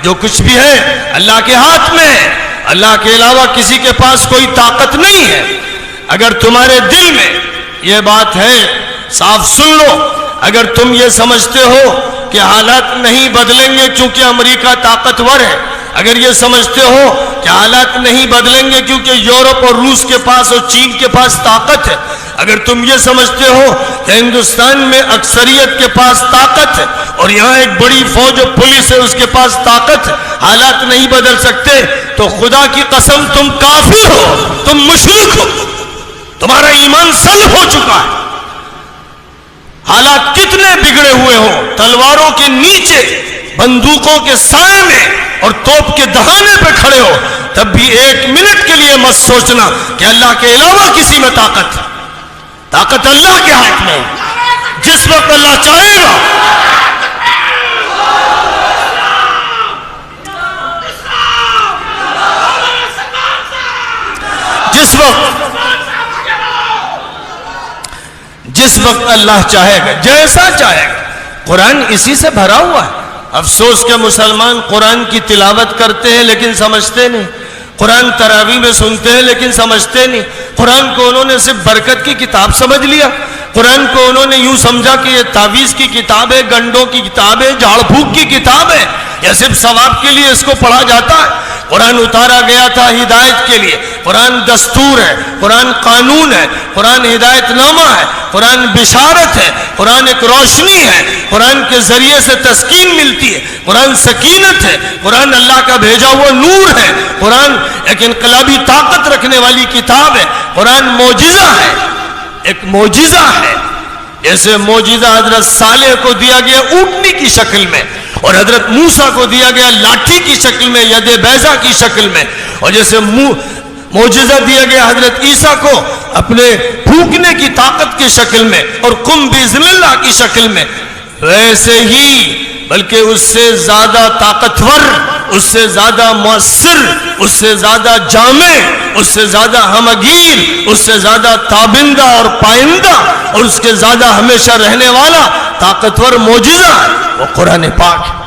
جو کچھ بھی ہے اللہ کے ہاتھ میں ہے، اللہ کے علاوہ کسی کے پاس کوئی طاقت نہیں ہے۔ اگر تمہارے دل میں یہ بات ہے صاف سن لو، اگر تم یہ سمجھتے ہو کہ حالات نہیں بدلیں گے کیونکہ امریکہ طاقتور ہے، اگر یہ سمجھتے ہو کہ حالات نہیں بدلیں گے کیونکہ یورپ اور روس کے پاس اور چین کے پاس طاقت ہے، اگر تم یہ سمجھتے ہو کہ ہندوستان میں اکثریت کے پاس طاقت ہے اور یہاں ایک بڑی فوج اور پولیس ہے اس کے پاس طاقت ہے، حالات نہیں بدل سکتے، تو خدا کی قسم تم کافر ہو، تم مشرک ہو، تمہارا ایمان سلب ہو چکا ہے۔ حالات کتنے بگڑے ہوئے ہوں، تلواروں کے نیچے، بندوقوں کے سائے میں اور توپ کے دہانے پہ کھڑے ہو، تب بھی ایک منٹ کے لیے مت سوچنا کہ اللہ کے علاوہ کسی میں طاقت ہے۔ طاقت اللہ کے ہاتھ میں ہے، جس وقت اللہ چاہے گا جس وقت اللہ چاہے گا، جیسا چاہے گا۔ قرآن اسی سے بھرا ہوا ہے۔ افسوس کہ مسلمان قرآن کی تلاوت کرتے ہیں لیکن سمجھتے نہیں، قرآن تراویح میں سنتے ہیں لیکن سمجھتے نہیں، قرآن کو انہوں نے صرف برکت کی کتاب سمجھ لیا، قرآن کو انہوں نے یوں سمجھا کہ یہ تعویذ کی کتاب ہے، گنڈوں کی کتاب ہے، جھاڑ پھونک کی کتاب ہے، یا صرف ثواب کے لیے اس کو پڑھا جاتا ہے۔ قرآن اتارا گیا تھا ہدایت کے لیے، قرآن دستور ہے، قرآن قانون ہے، قرآن ہدایت نامہ ہے، قرآن بشارت ہے، قرآن ایک روشنی ہے، قرآن کے ذریعے سے تسکین ملتی ہے، قرآن سکینت ہے، قرآن اللہ کا بھیجا ہوا نور ہے، قرآن ایک انقلابی طاقت رکھنے والی کتاب ہے، قرآن معجزہ ہے، ایک معجزہ ہے۔ جیسے معجزہ حضرت صالح کو دیا گیا اونٹنی کی شکل میں، اور حضرت موسیٰ کو دیا گیا لاٹھی کی شکل میں، ید بیضا کی شکل میں، اور جیسے معجزہ دیا گیا حضرت عیسیٰ کو اپنے پھونکنے کی طاقت کی شکل میں اور قم بِإِذْنِ اللَّهِ کی شکل میں، ویسے ہی بلکہ اس سے زیادہ طاقتور، اس سے زیادہ مؤثر، اس سے زیادہ جامع، اس سے زیادہ ہمگیر، اس سے زیادہ تابندہ اور پائندہ اور اس کے زیادہ ہمیشہ رہنے والا طاقتور معجزہ ہے وہ قرآن پاک ہے۔